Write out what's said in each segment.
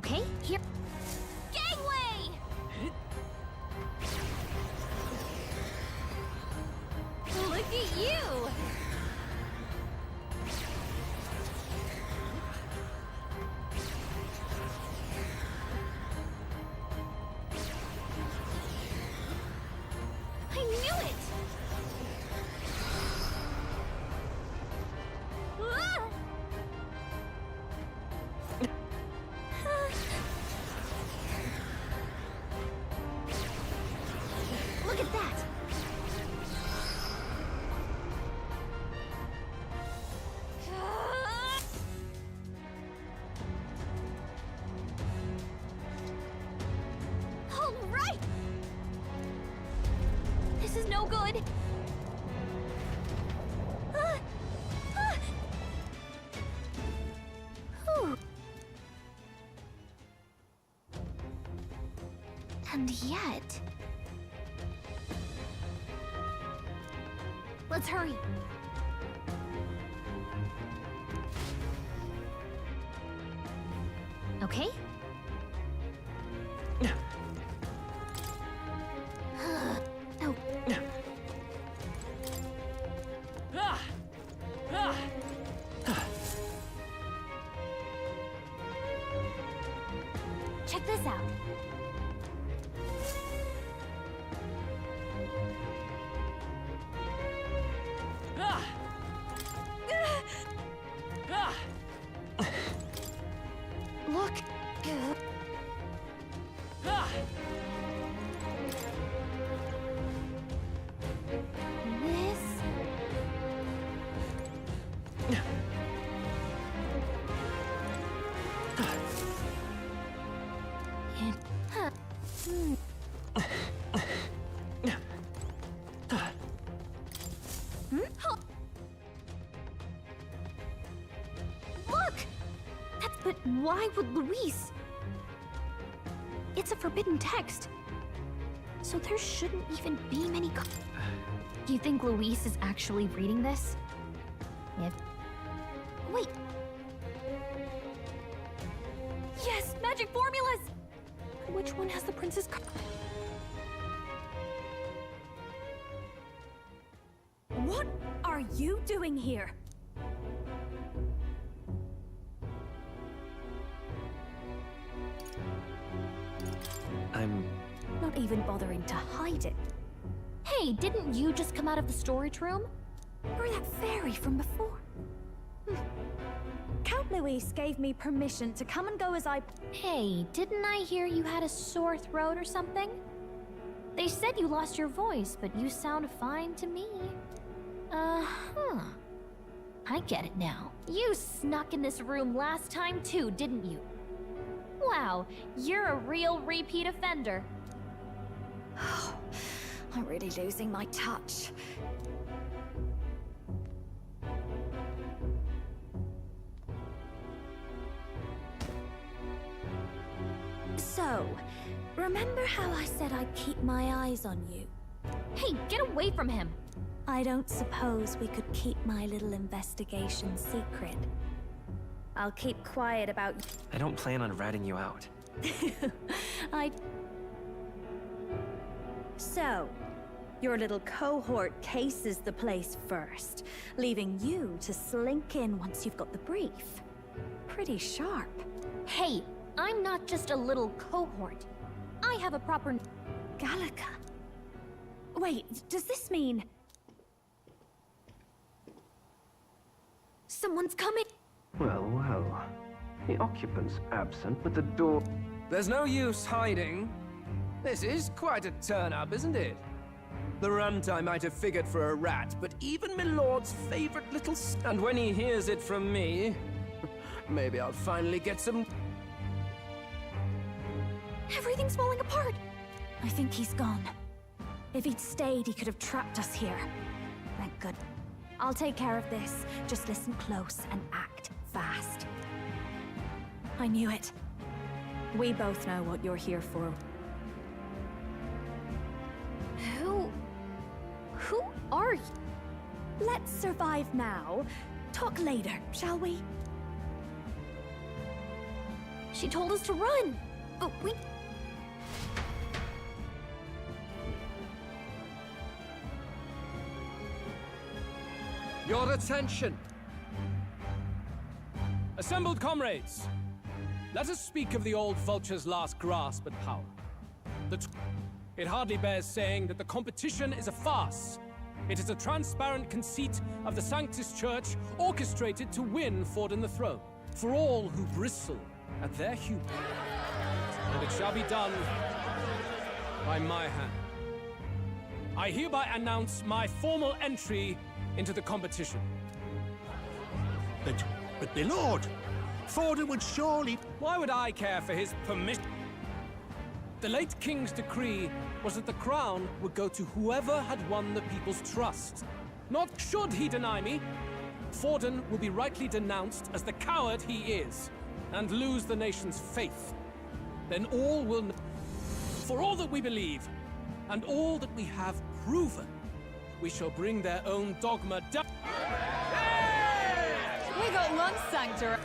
Okay, here. Gangway! Look at you! I knew it! Ah! Look at that! All right! This is no good! Whew. And yet... Let's hurry. Okay? Oh. Check this out. Look. This. Huh. Look! But why would Luis? It's a forbidden text. So there shouldn't even be many Do you think Luis is actually reading this? If... Wait! Yes! Magic formulas! Which one has the prince's card? What are you doing here? I'm... Not even bothering to hide it. Hey, didn't you just come out of the storage room? You're that fairy from before. Count Luis gave me permission to come and go as I... Hey, didn't I hear you had a sore throat or something? They said you lost your voice, but you sound fine to me. Uh-huh. I get it now. You snuck in this room last time too, didn't you? Wow, you're a real repeat offender. I'm really losing my touch. So, remember how I said I'd keep my eyes on you? Hey, get away from him! I don't suppose we could keep my little investigation secret. I'll keep quiet about... I don't plan on ratting you out. So, your little cohort cases the place first, leaving you to slink in once you've got the brief. Pretty sharp. Hey, I'm not just a little cohort. I have a proper... Gallica. Wait, does this mean... Someone's coming? Well, well. The occupant's absent, but the door... There's no use hiding. This is quite a turn-up, isn't it? The runtime might have figured for a rat, but even Milord's favorite little... And when he hears it from me, maybe I'll finally get some... Everything's falling apart. I think he's gone. If he'd stayed, he could have trapped us here. Thank God. I'll take care of this. Just listen close and act fast. I knew it. We both know what you're here for. Who are you? Let's survive now. Talk later, shall we? She told us to run, but we... Your attention! Assembled comrades, let us speak of the old vulture's last grasp at power. It hardly bears saying that the competition is a farce. It is a transparent conceit of the Sanctus Church orchestrated to win Forden the throne, for all who bristle at their hubris. And it shall be done by my hand. I hereby announce my formal entry into the competition. But my lord, Forden would surely... Why would I care for his permission? The late king's decree was that the crown would go to whoever had won the people's trust. Not should he deny me, Forden will be rightly denounced as the coward he is, and lose the nation's faith. Then all will know. For all that we believe, and all that we have proven, we shall bring their own dogma down. We got one sanctor.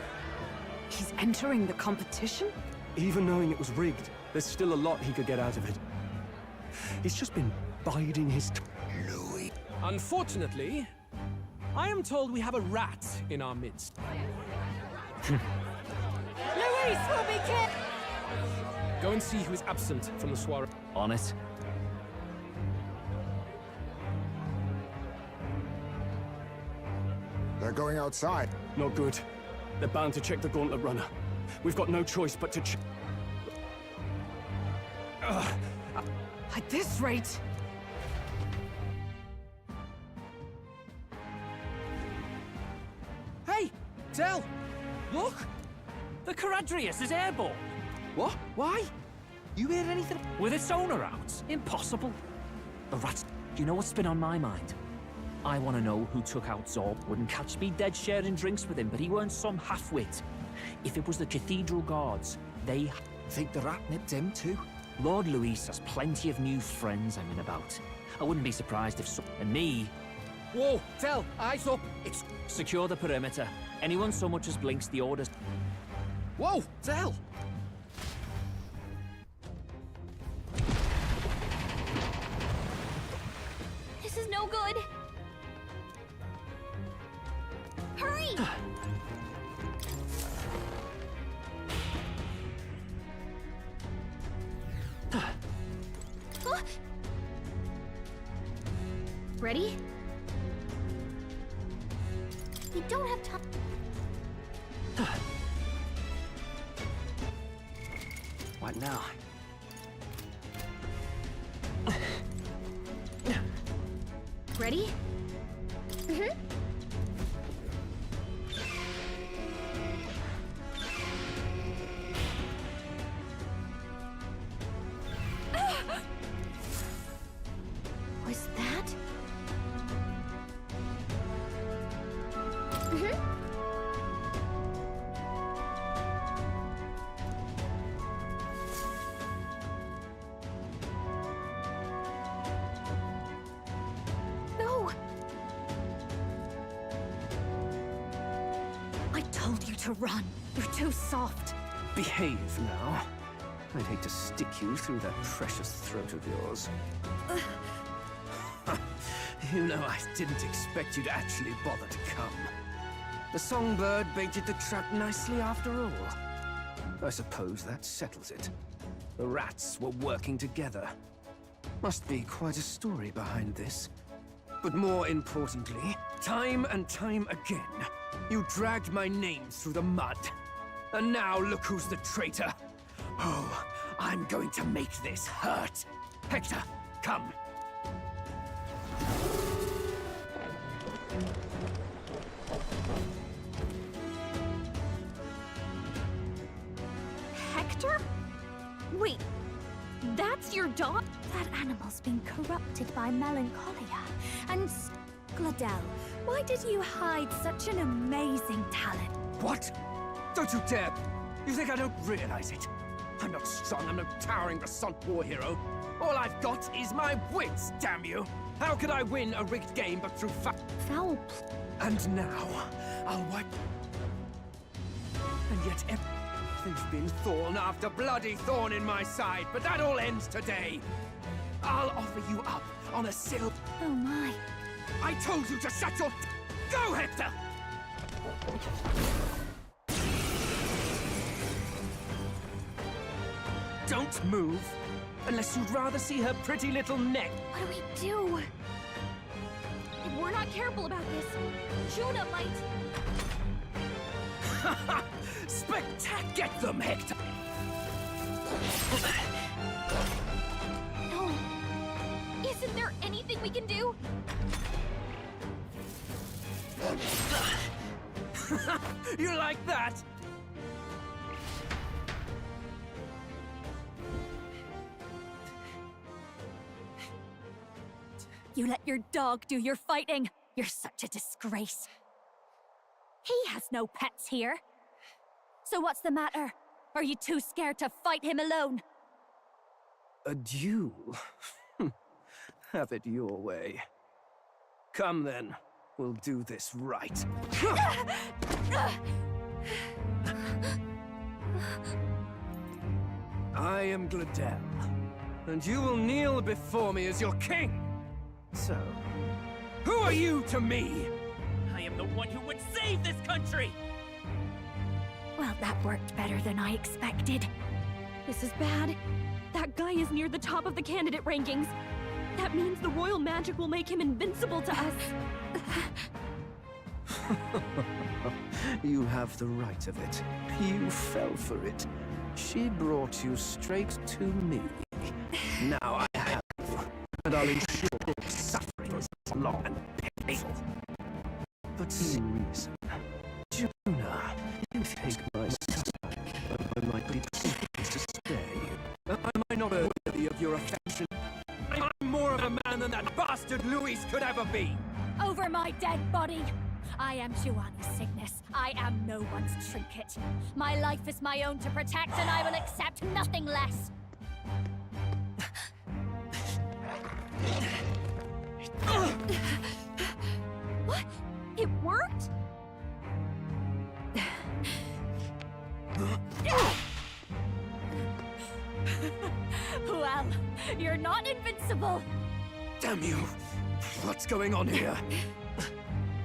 He's entering the competition? Even knowing it was rigged, there's still a lot he could get out of it. He's just been biding his time. Louis. Unfortunately, I am told we have a rat in our midst. Luis will be killed! Go and see who is absent from the soiree. On it. They're going outside. Not good. They're bound to check the gauntlet runner. We've got no choice but to check. At this rate... Hey! Del! Look! The Caradrius is airborne. What? Why? You hear anything? With its owner out? Impossible. The rats... Do you know what's been on my mind? I want to know who took out Zorb. Wouldn't catch me dead sharing drinks with him, but he weren't some half-wit. If it was the Cathedral Guards, they... Think the rat nipped him too? Lord Luis has plenty of new friends I'm in about. I wouldn't be surprised if and me... Whoa! Del! Eyes up! It's... Secure the perimeter. Anyone so much as blinks, the orders... Whoa! Del! This is no good. Hurry! Huh? Ready? We don't have time. What now? Ready? Mm-hmm. Was that? Mm-hmm. No! I told you to run. You're too soft. Behave now. I'd hate to stick you through that precious throat of yours. You know, I didn't expect you to actually bother to come. The songbird baited the trap nicely after all. I suppose that settles it. The rats were working together. Must be quite a story behind this. But more importantly, time and time again, you dragged my name through the mud. And now look who's the traitor. Oh, I'm going to make this hurt. Hector, come. Hector? Wait, that's your dog? That animal's been corrupted by melancholia. And Gladel, why did you hide such an amazing talent? What? Don't you dare! You think I don't realize it? I'm not strong, I'm no towering Basant war hero. All I've got is my wits, damn you! How could I win a rigged game but through Foul. And now, I'll wipe... And yet There's been thorn after bloody thorn in my side, but that all ends today. I'll offer you up on a silver. Oh my. I told you to shut your... Go, Hector! Don't move, unless you'd rather see her pretty little neck. What do we do? If we're not careful about this, Judah might... Spectac! Get them, Hector! No. Isn't there anything we can do? You like that? You let your dog do your fighting. You're such a disgrace. He has no pets here. So what's the matter? Are you too scared to fight him alone? A duel? Have it your way. Come then, we'll do this right. I am Gladel, and you will kneel before me as your king. So, who are you to me? I am the one who would save this country! Well, that worked better than I expected. This is bad. That guy is near the top of the candidate rankings. That means the royal magic will make him invincible to us. You have the right of it. You fell for it. She brought you straight to me. Now I have you, and I'll ensure your suffering is long and painful. But see reason. Juna, you take my side, I might be pleased to stay. Am I not worthy of your affection? I'm more of a man than that bastard Louis could ever be! Over my dead body! I am Juani's sickness. I am no one's trinket. My life is my own to protect, and I will accept nothing less. What? It worked? Well, you're not invincible. Damn you! What's going on here?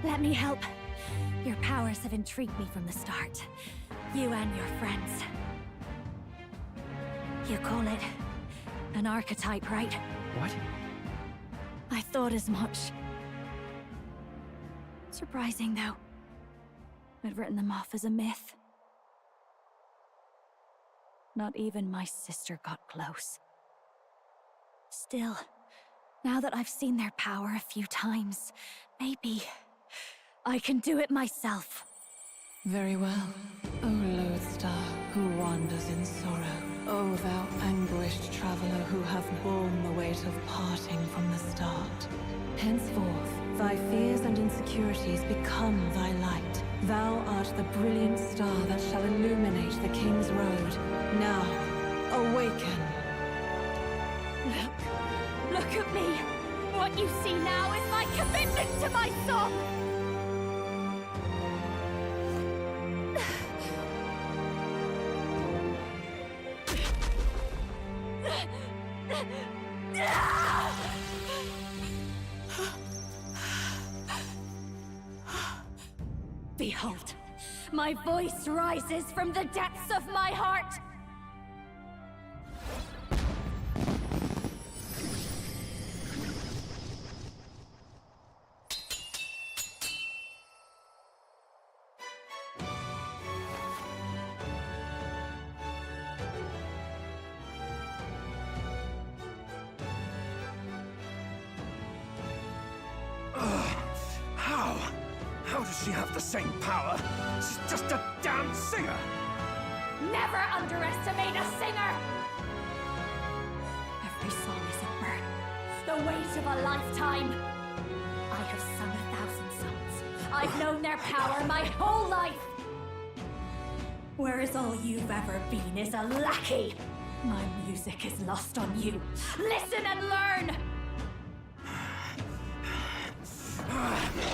Let me help. Your powers have intrigued me from the start. You and your friends. You call it an archetype, right? What? I thought as much. Surprising, though. I'd written them off as a myth. Not even my sister got close. Still, now that I've seen their power a few times, maybe I can do it myself. Very well, O lodestar who wanders in sorrow. O thou anguished traveler who have borne the weight of parting from the start. Henceforth, thy fears and insecurities become thy light. Thou art the brilliant star that shall illuminate the King's Road. Now, awaken. Look at me! What you see now is my commitment to my song! Behold, my voice rises from the depths of my heart! How does she have the same power? She's just a damn singer! Never underestimate a singer! Every song is a burden, the weight of a lifetime. I have sung 1,000 songs. I've known their power my whole life. Whereas all you've ever been is a lackey. My music is lost on you. Listen and learn!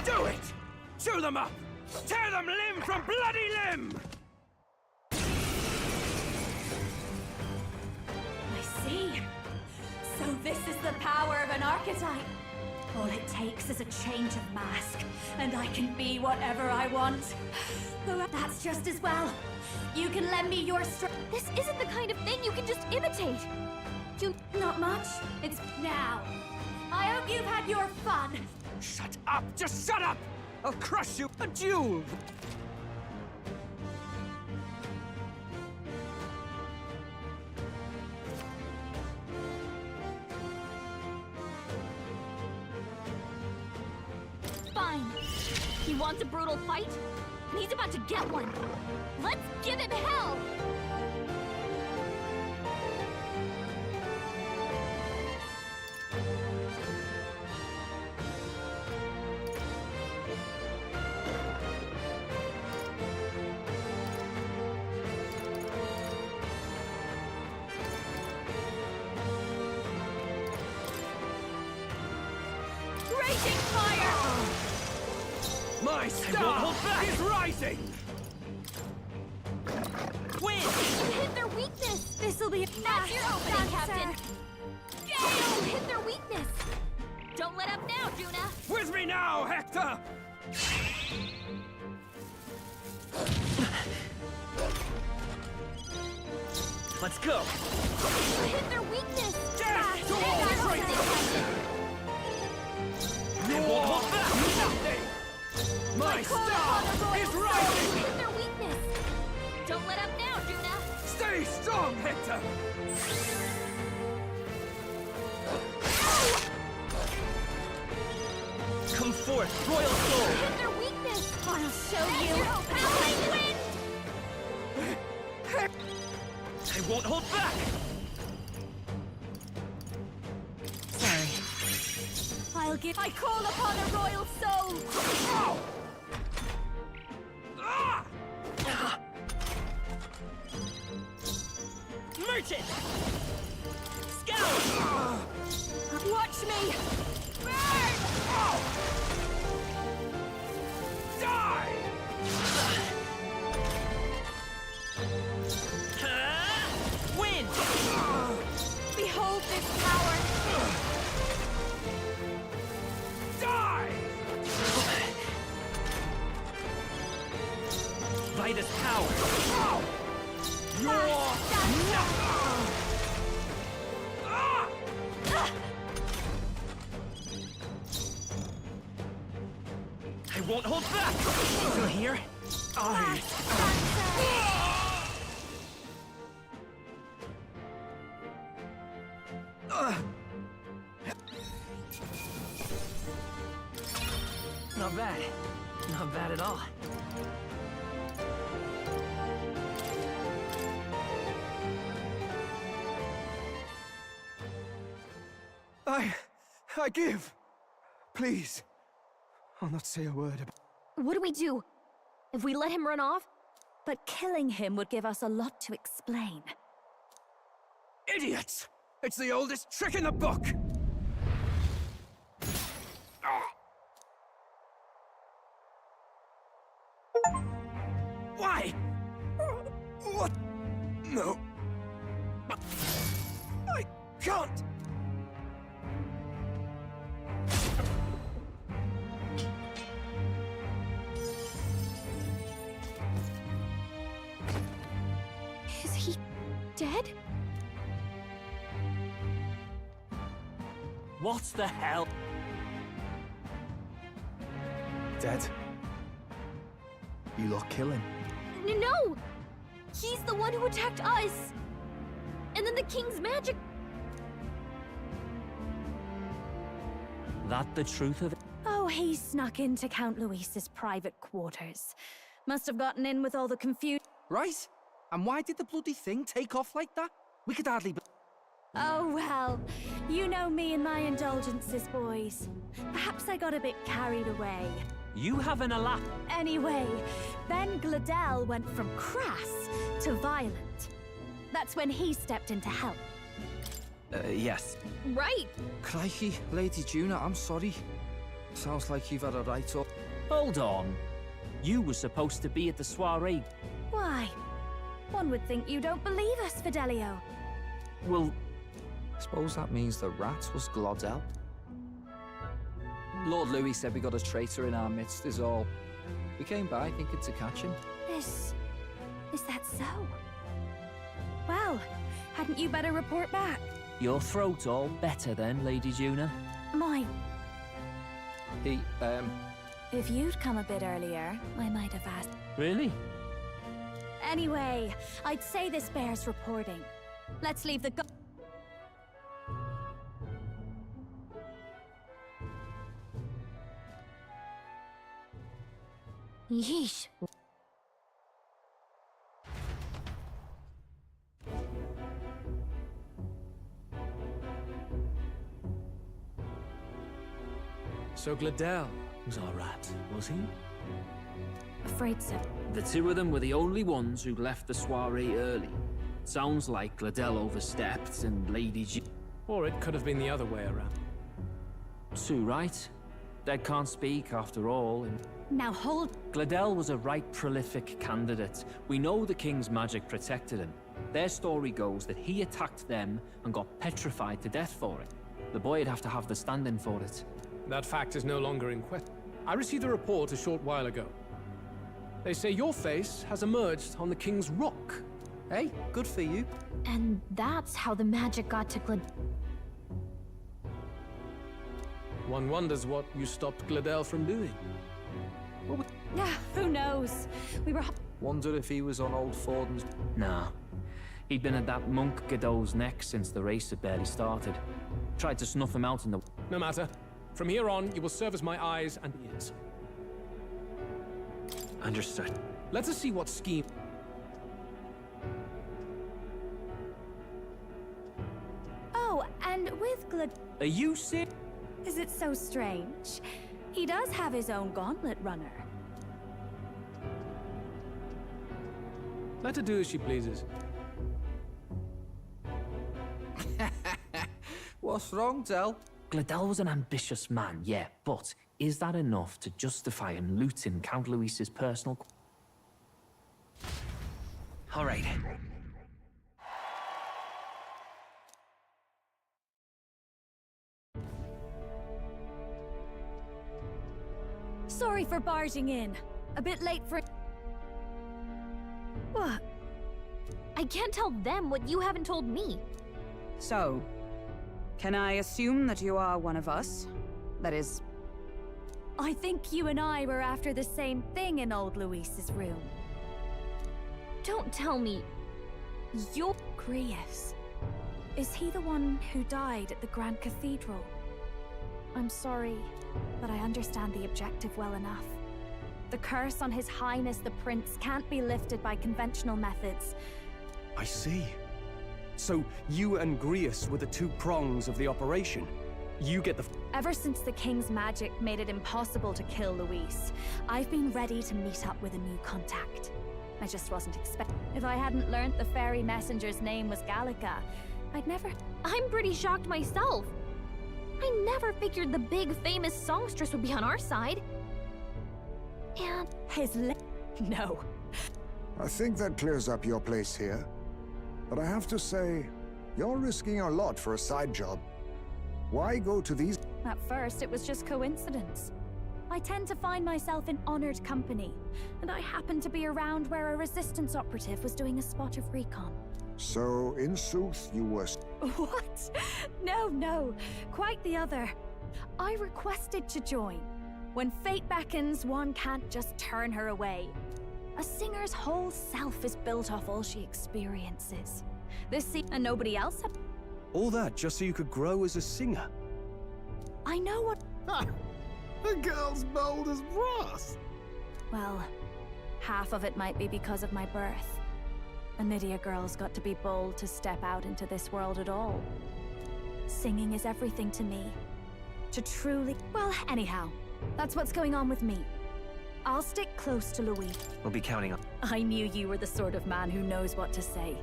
Do it! Chew them up! Tear them limb from bloody limb! the power of an archetype. All it takes is a change of mask, and I can be whatever I want. Though that's just as well. You can lend me your strength. This isn't the kind of thing you can just imitate. Not much. It's now. I hope you've had your fun. Shut up! Just shut up! I'll crush you! A duel! Fine. He wants a brutal fight, and he's about to get one. Let's give him hell! Raging fire! My star is rising! Win! You hit their weakness! This'll be a That's your opening, Captain! Gale! Hit their weakness! Don't let up now, Juna! With me now, Hector! Let's go! Hit their weakness! Death to all That's your traitors! opening, Captain! They won't hold back! Nothing! My Core star upon the royal is soul! rising! Hit their weakness! Don't let up now, Juna! Stay strong, Hector! Come forth, Royal Soul! Hit their weakness! I'll show That's you. your opening, win! I won't hold back! Sorry. I call upon a royal soul. Ow! Ah! Merchant! Scout! Watch me. Burn! Ow! Die! Win! Behold this power. Die! Vitus power! Ow! You're... Ah! I won't hold back! Still here? Not bad. Not bad at all. I give. Please. I'll not say a word about... What do we do? If we let him run off? But killing him would give us a lot to explain. Idiots! It's the oldest trick in the book! Why? What? No. I can't! Is he dead? What the hell? Dead? You lot kill him. No! He's the one who attacked us! And then the king's magic... That the truth of it? Oh, he snuck into Count Luis's private quarters. Must have gotten in with all the confusion. Right? And why did the bloody thing take off like that? We could hardly... Oh, well, you know me and my indulgences, boys. Perhaps I got a bit carried away. You having a laugh? Anyway, Ben Gladell went from crass to violent. That's when he stepped in to help. Yes. Right! Crikey, Lady Juna, I'm sorry. Sounds like you've had a right up. Hold on. You were supposed to be at the soiree. Why? One would think you don't believe us, Fidelio. Well, Suppose that means the rat was Glodell. Lord Louis said we got a traitor in our midst is all. We came by thinking to catch him. Is that so? Well, hadn't you better report back? Your throat all better then, Lady Juna? Mine. He, If you'd come a bit earlier, I might have asked. Really? Anyway, I'd say this bears reporting. Let's leave the Yeesh. So Gladell Was all right, was he? Afraid so. The two of them were the only ones who left the soiree early. Sounds like Gladell overstepped and Lady G... Or it could have been the other way around. Too right. Dead can't speak, after all, and... Now hold. Gladell was a right prolific candidate. We know the king's magic protected him. Their story goes that he attacked them and got petrified to death for it. The boy'd have to have the stand-in for it. That fact is no longer in question. I received a report a short while ago. They say your face has emerged on the King's Rock. hey, good for you. And that's how the magic got to One wonders what you stopped Gladell from doing. Who knows? We were. Wonder if he was on old Forden's. Nah. He'd been at that monk Godot's neck since the race had barely started. Tried to snuff him out in the... No matter. From here on, you will serve as my eyes and ears. Understood. Let us see what scheme... Oh, and with Are you serious? Is it so strange? He does have his own gauntlet runner. Let her do as she pleases. What's wrong, Del? Gladell was an ambitious man, yeah, but is that enough to justify him looting Count Luis's personal... All right. Sorry for barging in. A bit late for. What? I can't tell them what you haven't told me. So, can I assume that you are one of us? That is... I think you and I were after the same thing in old Luis's room. Don't tell me. You're... Grius. Is he the one who died at the Grand Cathedral? I'm sorry, but I understand the objective well enough. The curse on His Highness the Prince can't be lifted by conventional methods. I see. So you and Grius were the two prongs of the operation. You get the... Ever since the King's magic made it impossible to kill Luis, I've been ready to meet up with a new contact. I just wasn't expecting. If I hadn't learnt the fairy messenger's name was Gallica, I'd never... I'm pretty shocked myself. I never figured the big famous songstress would be on our side. And... No. I think that clears up your place here. But I have to say, you're risking a lot for a side job. Why go to these... At first, it was just coincidence. I tend to find myself in honored company, and I happened to be around where a resistance operative was doing a spot of recon. So, in sooth, you were... What? No. Quite the other. I requested to join. When fate beckons, one can't just turn her away. A singer's whole self is built off all she experiences. And nobody else had... All that just so you could grow as a singer? I know what... The girl's bold as brass. Well, half of it might be because of my birth. A Nydia girl's got to be bold to step out into this world at all. Singing is everything to me. To truly... Well, anyhow, that's what's going on with me. I'll stick close to Louis. We'll be counting on... I knew you were the sort of man who knows what to say.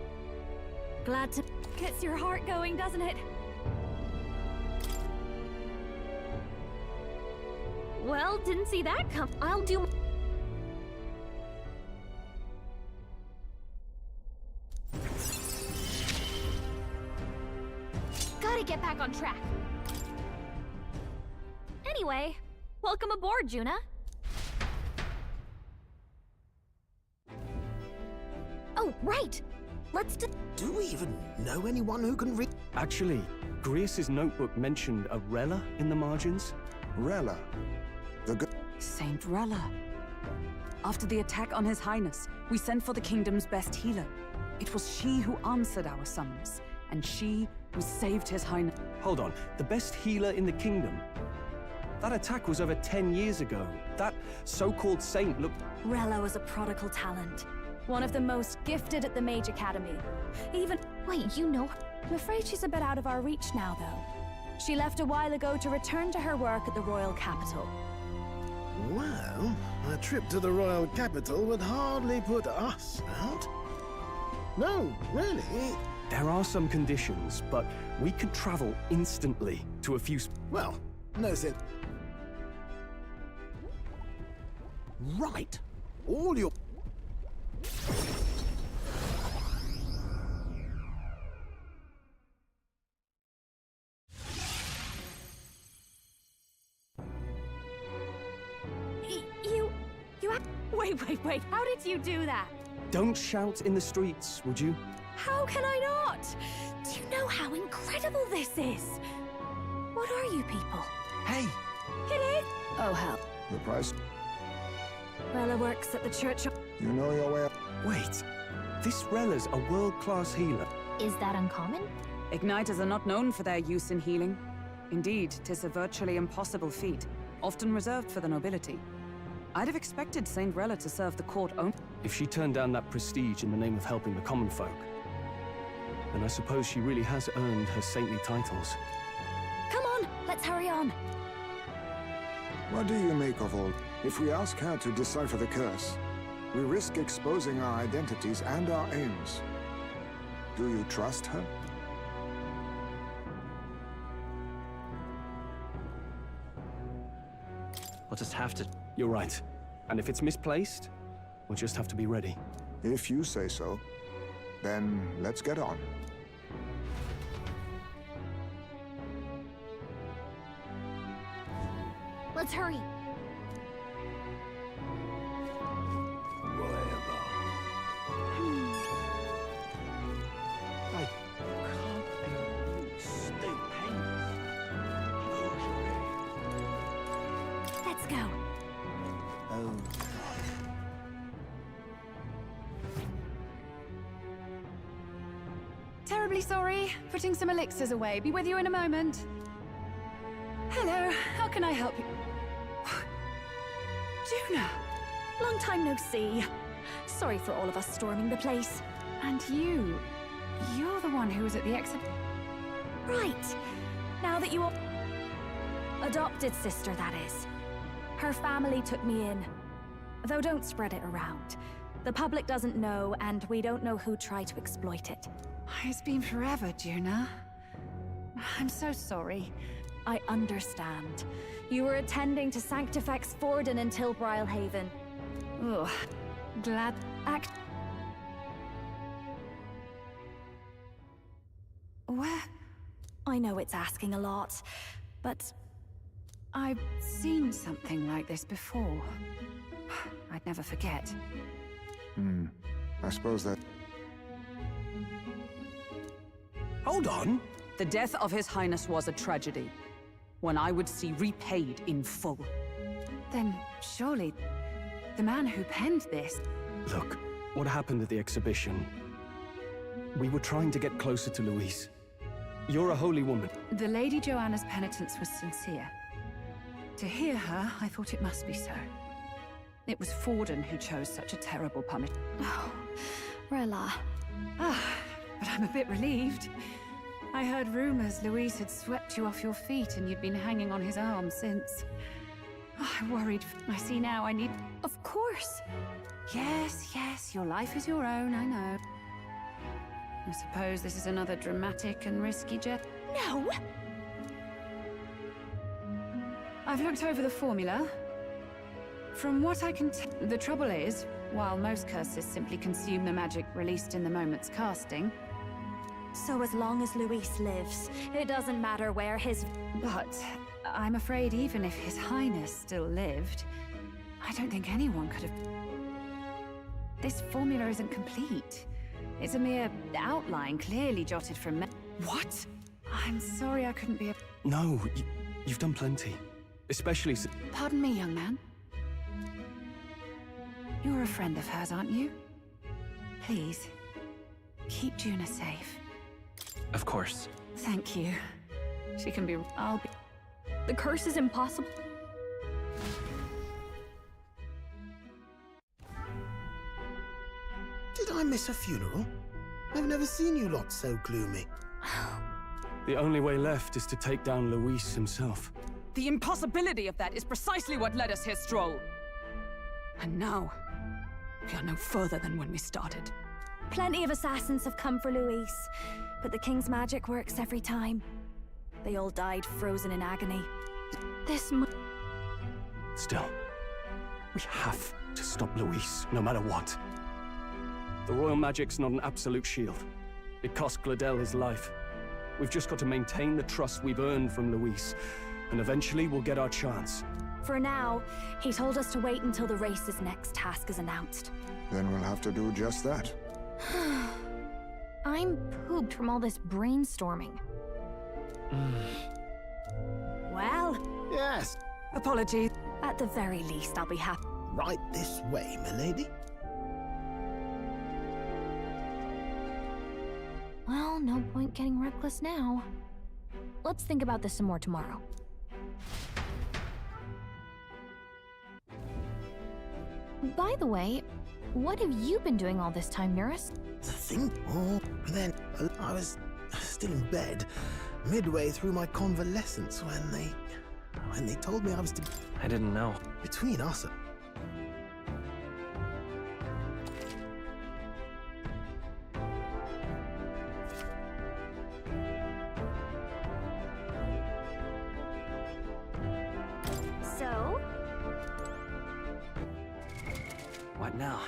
Glad to... Gets your heart going, doesn't it? Well, didn't see that come. I'll do... Gotta get back on track. Anyway, welcome aboard, Juna. Oh, right. Let's Do we even know anyone who can read? Actually, Grius's notebook mentioned a Rella in the margins. Rella. Saint Rella. After the attack on His Highness, we sent for the kingdom's best healer. It was she who answered our summons, and she who saved His Highness. Hold on, the best healer in the kingdom? That attack was over 10 years ago. That so-called saint looked... Rella was a prodigal talent. One of the most gifted at the Mage Academy. Even... Wait, you know... I'm afraid she's a bit out of our reach now, though. She left a while ago to return to her work at the royal capital. Well, a trip to the royal capital would hardly put us out. No, really. There are some conditions, but we could travel instantly to a few... Well, no sense. Right. All your... Wait, how did you do that? Don't shout in the streets, would you? How can I not? Do you know how incredible this is? What are you people? Hey! It is? Oh, hell. The price. Rella works at the church. You know your way. Wait, this Rella's a world-class healer. Is that uncommon? Igniters are not known for their use in healing. Indeed, 'tis a virtually impossible feat, often reserved for the nobility. I'd have expected Saint Rella to serve the court only. If she turned down that prestige in the name of helping the common folk, then I suppose she really has earned her saintly titles. Come on, let's hurry on. What do you make of all? If we ask her to decipher the curse, we risk exposing our identities and our aims. Do you trust her? We'll just have to... You're right. And if it's misplaced, we'll just have to be ready. If you say so, then let's get on. Let's hurry. Let's go. Terribly sorry. Putting some elixirs away. Be with you in a moment. Hello. How can I help you? Juna! Long time no see. Sorry for all of us storming the place. And you're the one who was at the exit. Right. Now that you all... Adopted sister, that is. Her family took me in. Though don't spread it around. The public doesn't know, and we don't know who tried to exploit it. It's been forever, Juna. I'm so sorry. I understand. You were attending to Sanctifex Forden in Tilbrile Haven. Ugh. Glad... Where? I know it's asking a lot, but... I've seen something like this before. I'd never forget. I suppose that... Hold on! The death of His Highness was a tragedy, one I would see repaid in full. Then surely the man who penned this... Look, what happened at the exhibition? We were trying to get closer to Louise. You're a holy woman. The Lady Joanna's penitence was sincere. To hear her, I thought it must be so. It was Forden who chose such a terrible punishment. Oh, Rella. But I'm a bit relieved. I heard rumors Louise had swept you off your feet and you'd been hanging on his arm since. I worried. I see now I need... Of course. Yes, your life is your own, I know. I suppose this is another dramatic and risky jet. No! I've looked over the formula. From what I can tell, the trouble is, while most curses simply consume the magic released in the moment's casting, So as long as Luis lives, it doesn't matter where his... But I'm afraid even if His Highness still lived, I don't think anyone could have... This formula isn't complete. It's a mere outline clearly jotted from... What? I'm sorry I couldn't be a... No, you've done plenty. Especially since... Pardon me, young man. You're a friend of hers, aren't you? Please, keep Juna safe. Of course. Thank you. She can be... I'll be... The curse is impossible. Did I miss a funeral? I've never seen you lot so gloomy. The only way left is to take down Luis himself. The impossibility of that is precisely what led us here, Stroll. And now, we are no further than when we started. Plenty of assassins have come for Luis, but the king's magic works every time. They all died frozen in agony. Still, we have to stop Luis, no matter what. The royal magic's not an absolute shield. It cost Gladel his life. We've just got to maintain the trust we've earned from Luis, and eventually we'll get our chance. For now, he told us to wait until the race's next task is announced. Then we'll have to do just that. I'm pooped from all this brainstorming. Well... Yes. Apologies. At the very least, I'll be happy. Right this way, milady. Well, no point getting reckless now. Let's think about this some more tomorrow. By the way, what have you been doing all this time, Nurse? Nothing. Oh, then I was still in bed, midway through my convalescence when they told me I was to... I didn't know. Between us... So? What now?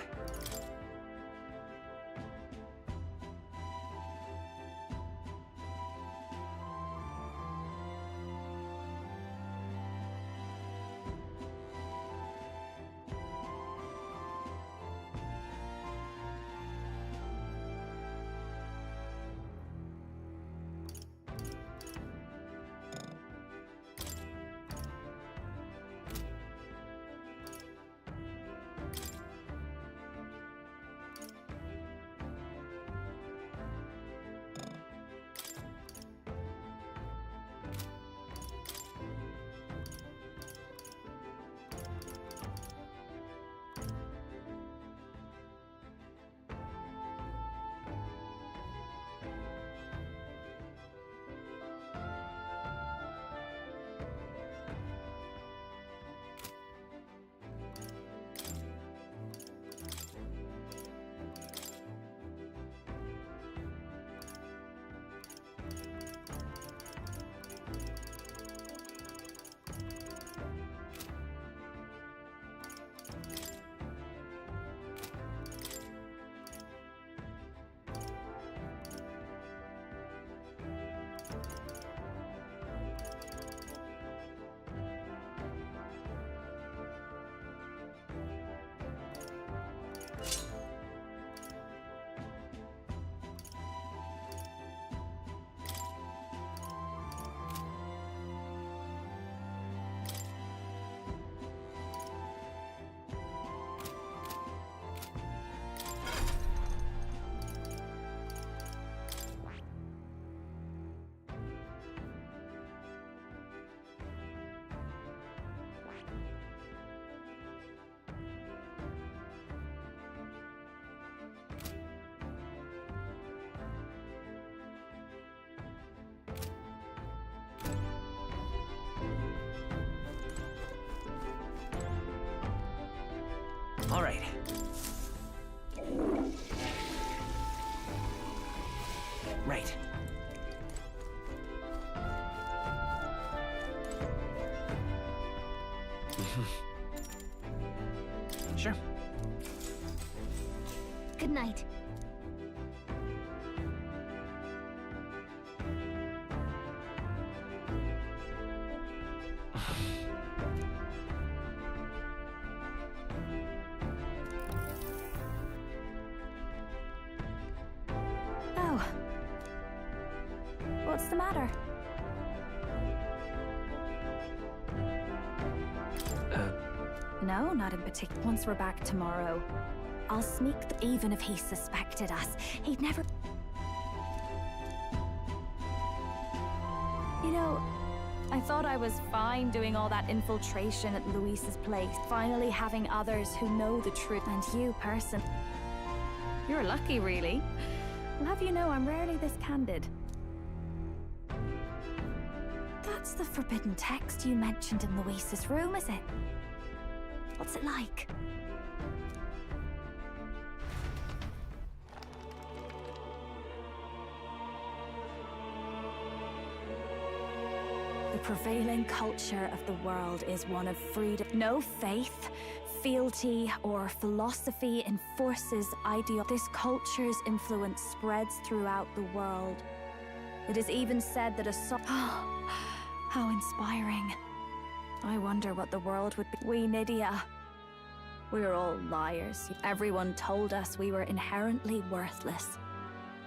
All right. Right. Sure. Good night. What's the matter? No, not in particular. Once we're back tomorrow, I'll sneak even if he suspected us, he'd never... You know, I thought I was fine doing all that infiltration at Luis's place, finally having others who know the truth, and you, person. You're lucky, really. I'll have you know I'm rarely this candid. That's the forbidden text you mentioned in Luis's room, is it? What's it like? The prevailing culture of the world is one of freedom. No faith, fealty, or philosophy enforces This culture's influence spreads throughout the world. It is even said that how inspiring. I wonder what the world would be. We Nydia. We're all liars. Everyone told us we were inherently worthless.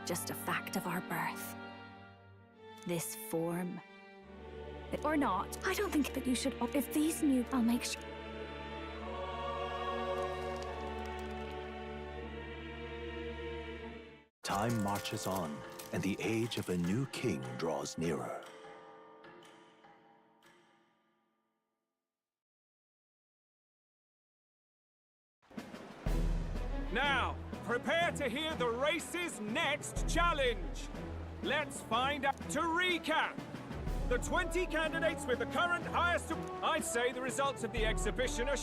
Just a fact of our birth. This form. Or not. I don't think that you should. If these new, I'll make sure. Time marches on, and the age of a new king draws nearer. Now, prepare to hear the race's next challenge. Let's find out. To recap, the 20 candidates with the current highest... I'd say the results of the exhibition are...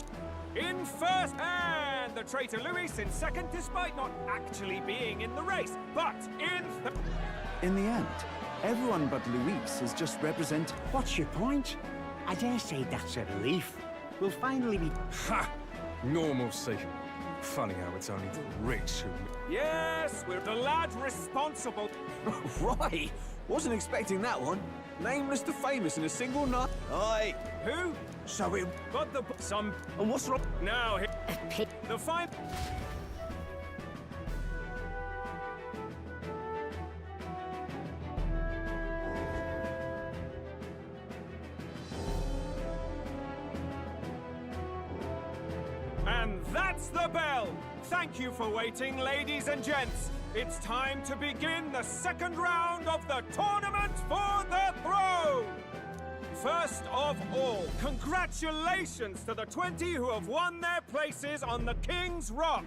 In first, and the traitor Luis in second, despite not actually being in the race. But in the end, everyone but Luis is just represent... What's your point? I dare say that's a relief. We'll finally be... Ha! Normalcy. Funny how it's only the rich who... Yes, we're the lad responsible. Right! Wasn't expecting that one. Nameless to famous in a single night. Aye. Who? So it... But the... Some... And what's wrong? Now, the fine... And that's the bell! Thank you for waiting, ladies and gents. It's time to begin the second round of the tournament for the throne! First of all, congratulations to the 20 who have won their places on the King's Rock.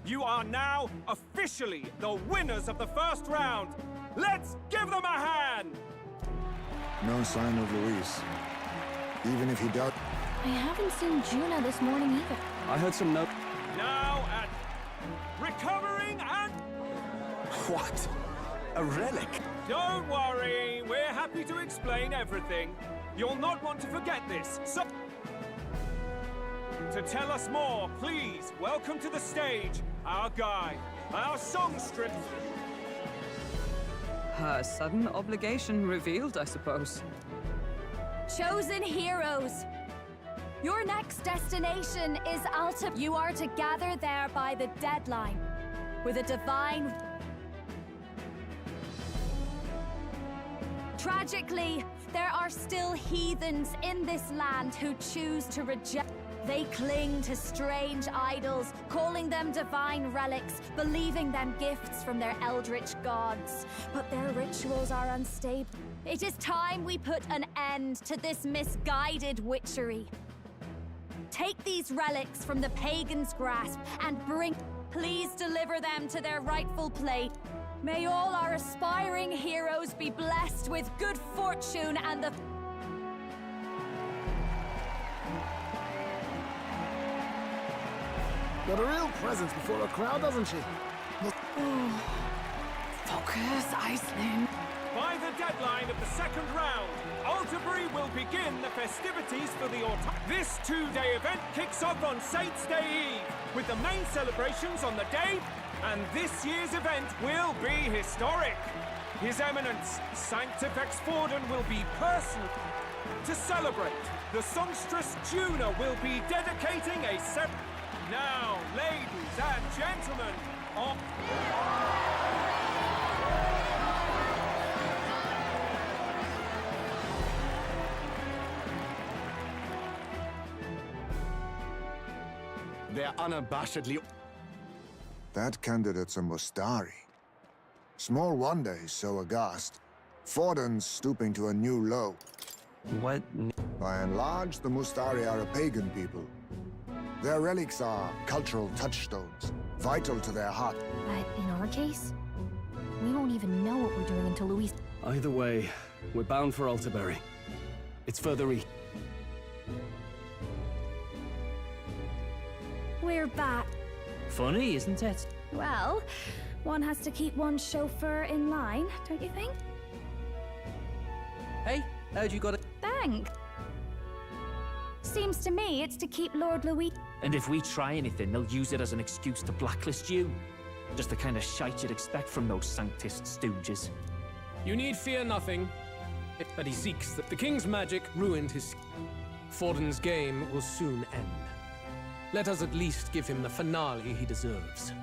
You are now officially the winners of the first round. Let's give them a hand! No sign of Luis. Even if he does... I haven't seen Juna this morning either. I heard some note. Now at recovering and... What? A relic? Don't worry, we're happy to explain everything. You'll not want to forget this, so... To tell us more, please welcome to the stage our guide, our songstress. Her sudden obligation revealed, I suppose. Chosen heroes! Your next destination is Alta. You are to gather there by the deadline, with a divine... Tragically, there are still heathens in this land who choose to reject. They cling to strange idols, calling them divine relics, believing them gifts from their eldritch gods. But their rituals are unstable. It is time we put an end to this misguided witchery. Take these relics from the pagan's grasp and bring... Please deliver them to their rightful place. May all our aspiring heroes be blessed with good fortune and the... Got a real presence before a crowd, doesn't she? Focus, Iceland. By the deadline of the second round, Altabury will begin the festivities for the autumn. This two-day event kicks off on Saints' Day Eve, with the main celebrations on the day, and this year's event will be historic. His Eminence, Sanctifex Forden, will be personal. To celebrate, the songstress Juna will be dedicating a set. Now, ladies and gentlemen, they're unabashedly... That candidate's a Mustari. Small wonder he's so aghast. Forden's stooping to a new low. What? By and large, the Mustari are a pagan people. Their relics are cultural touchstones, vital to their heart. But in our case, we won't even know what we're doing until Louise... Either way, we're bound for Altabury. It's further east. We're back. Funny, isn't it? Well, one has to keep one's chauffeur in line, don't you think? Hey, heard you got it? Thanks. Seems to me it's to keep Lord Louis... And if we try anything, they'll use it as an excuse to blacklist you. Just the kind of shite you'd expect from those Sanctist stooges. You need fear nothing. That he seeks that the king's magic ruined his... Forden's game will soon end. Let us at least give him the finale he deserves.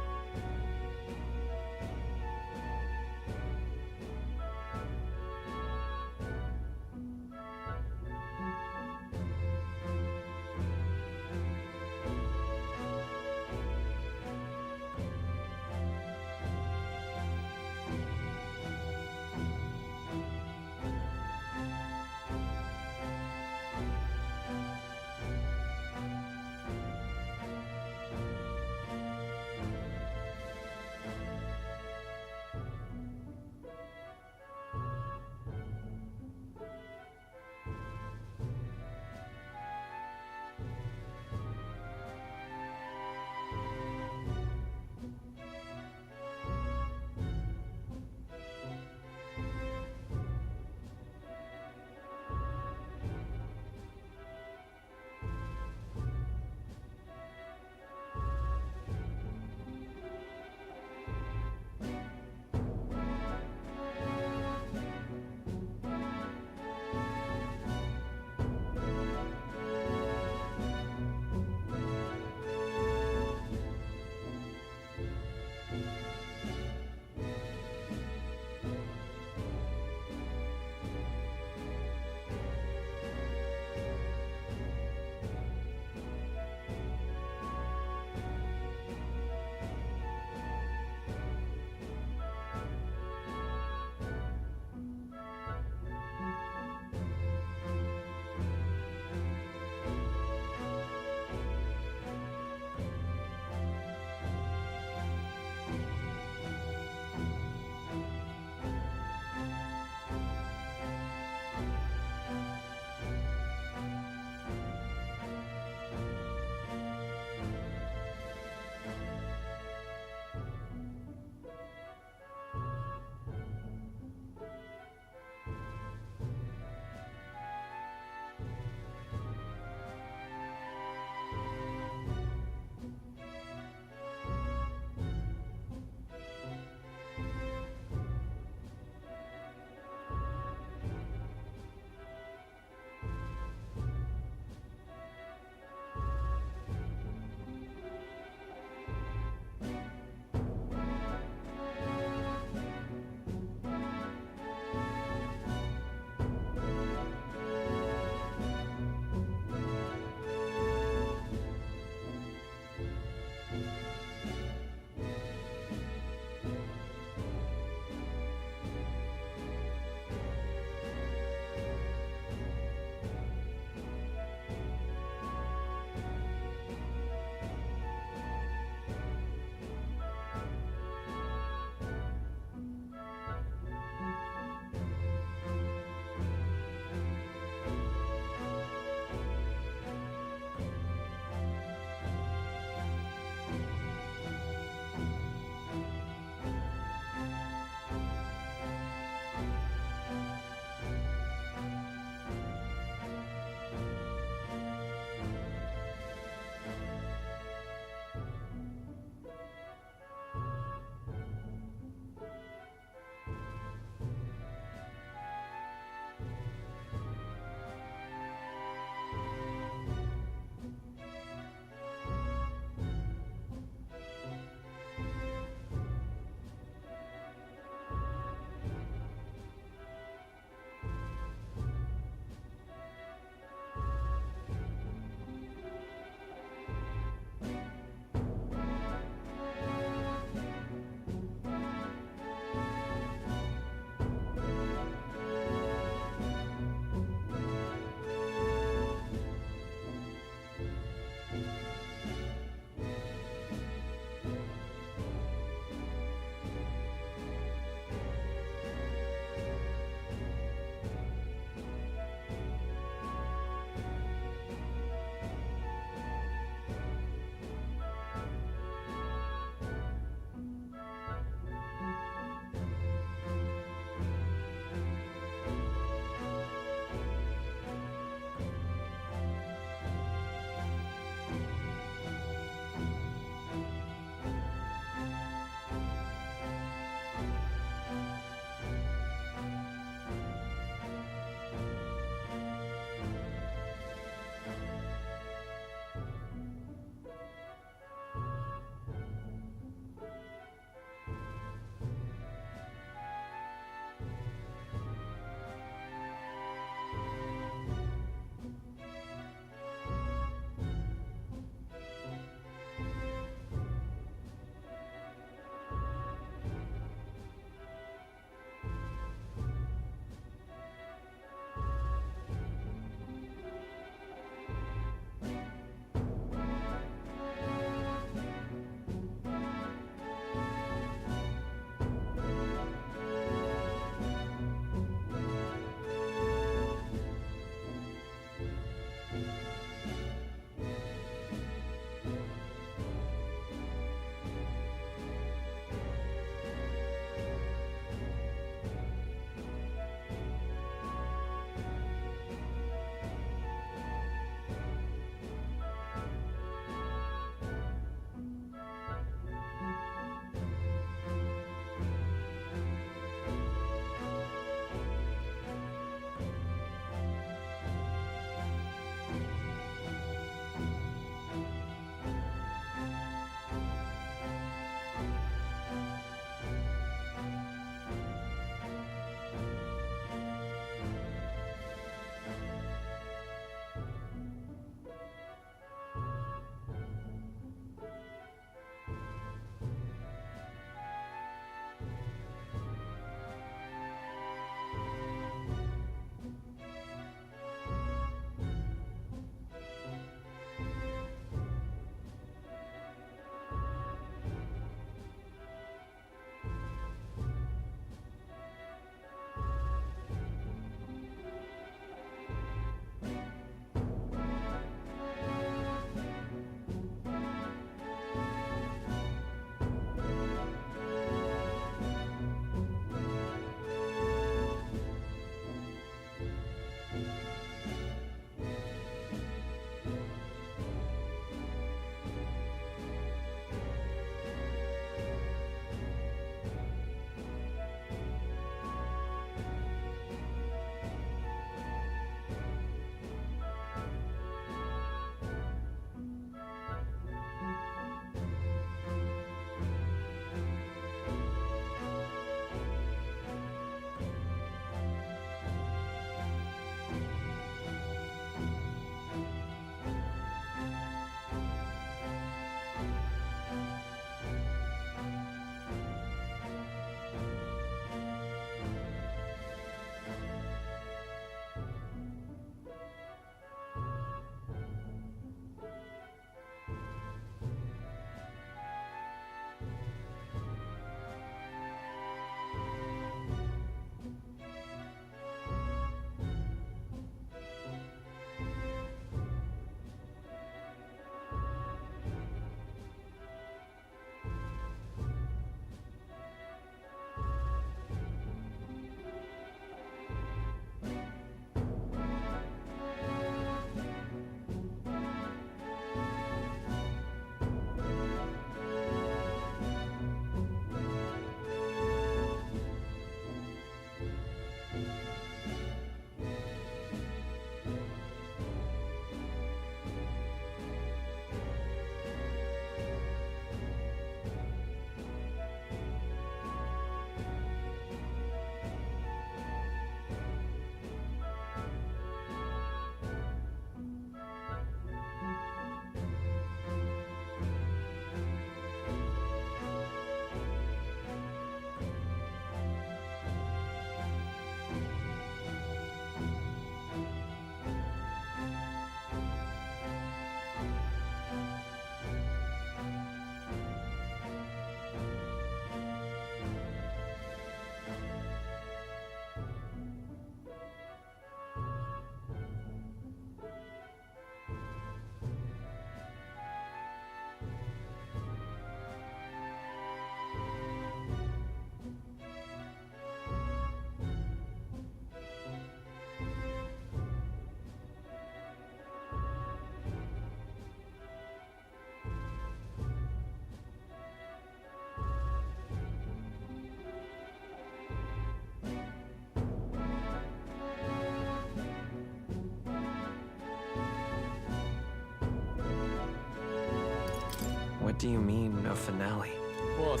What do you mean, a finale? What?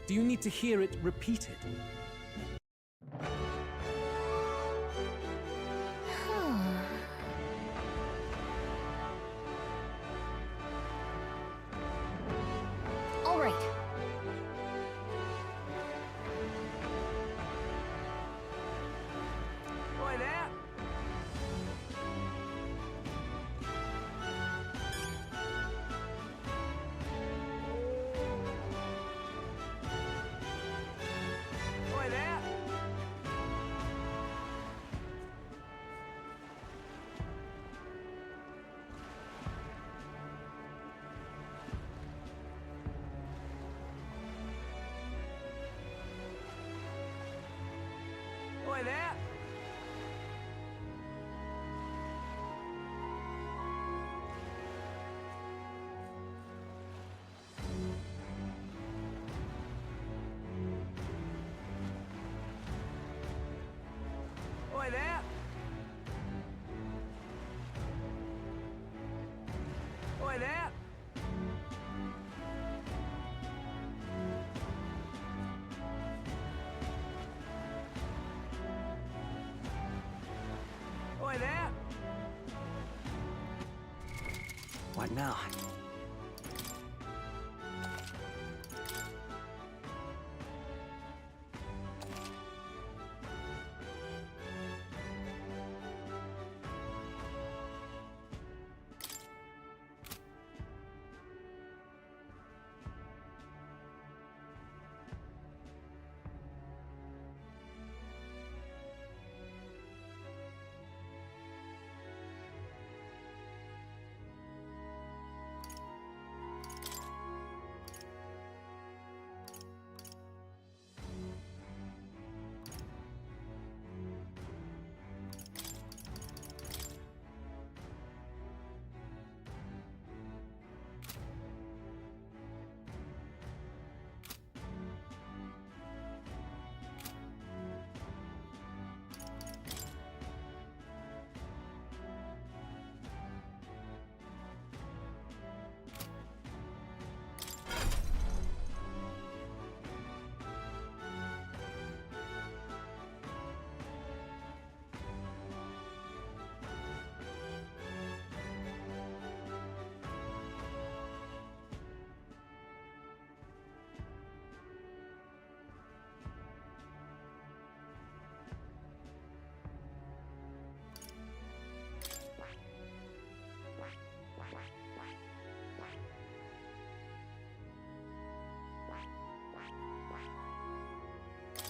Do you need to hear it repeated? All right. Boy there! Boy there! Boy there! Boy there! Boy there! Boy there! What now?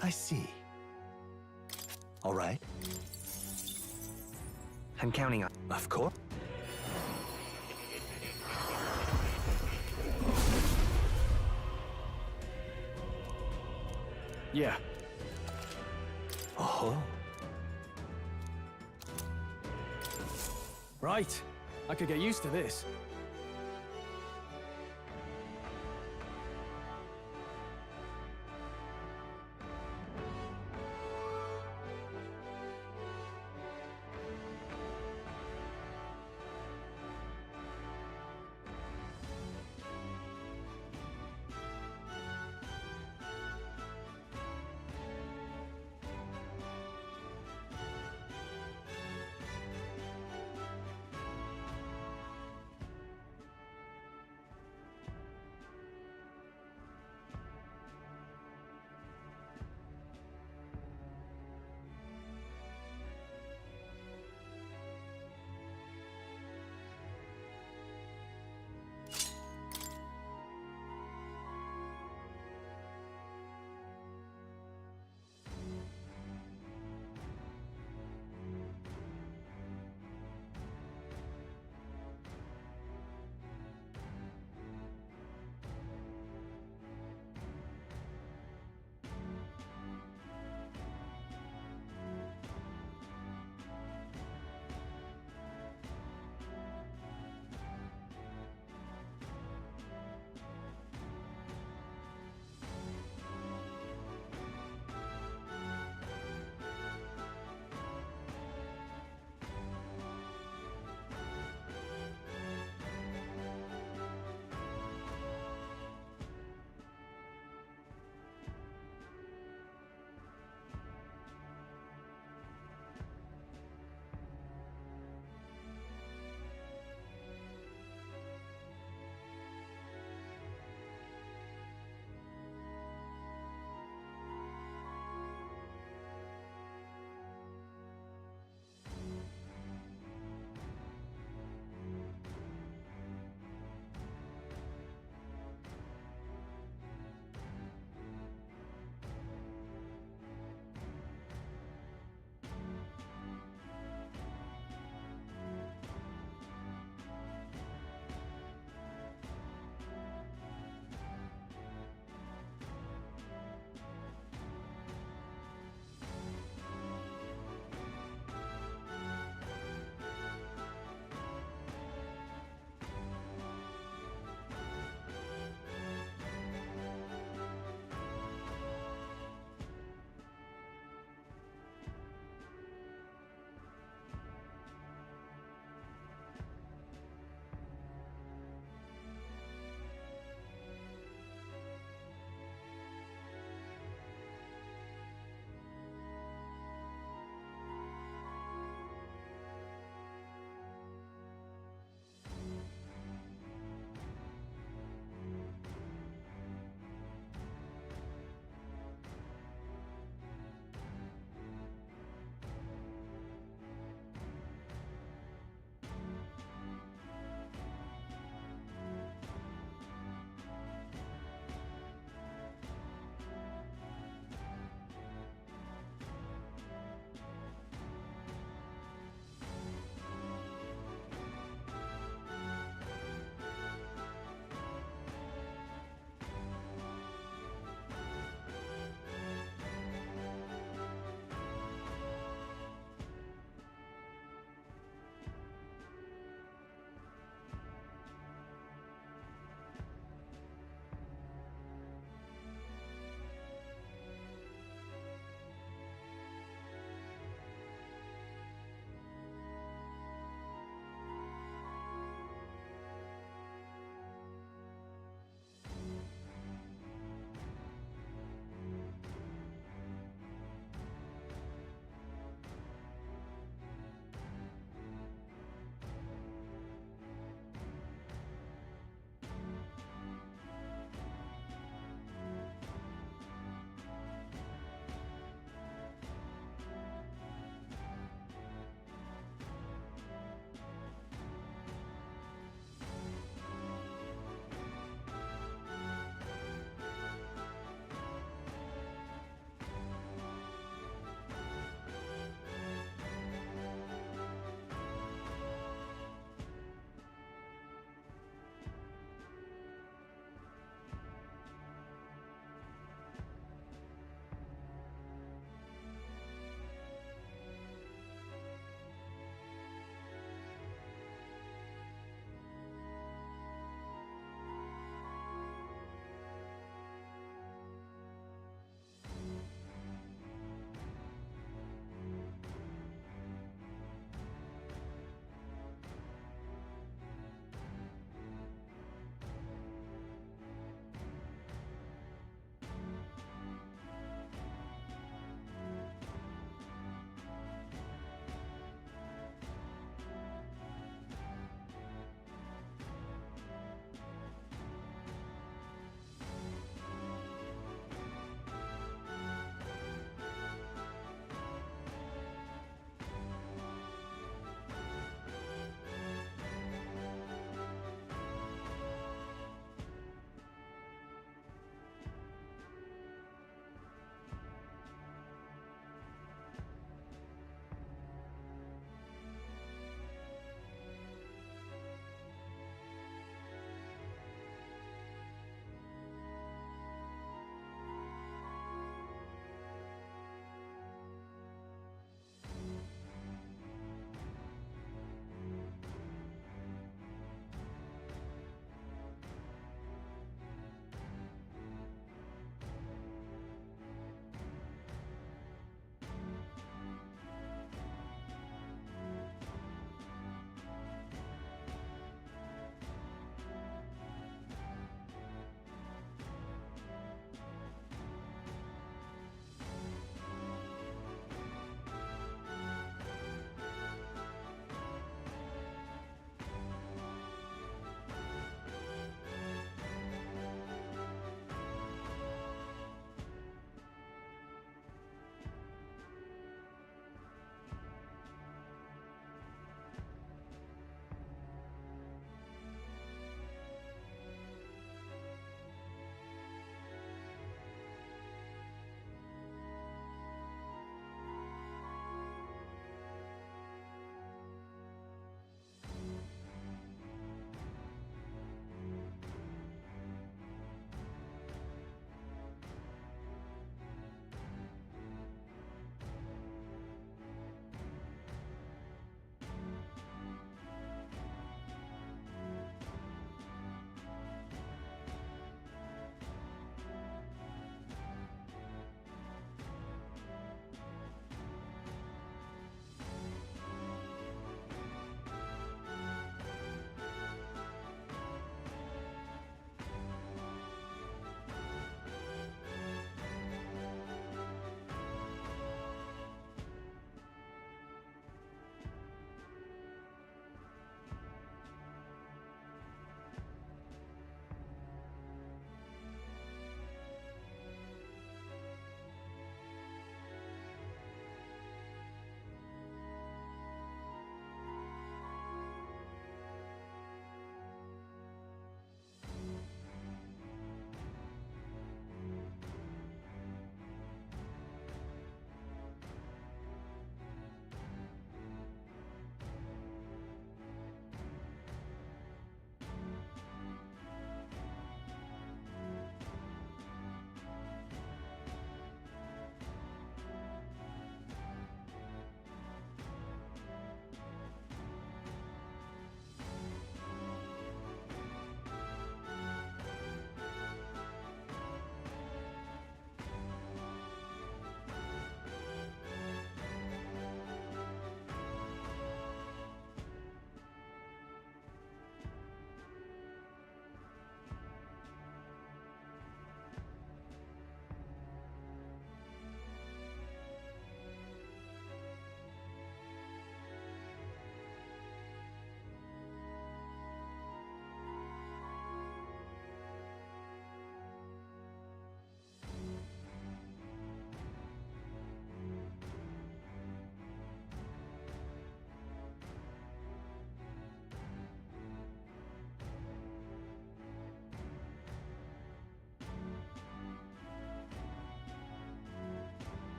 I see. All right. I'm counting on... Of course. Yeah. Oh. Right. I could get used to this.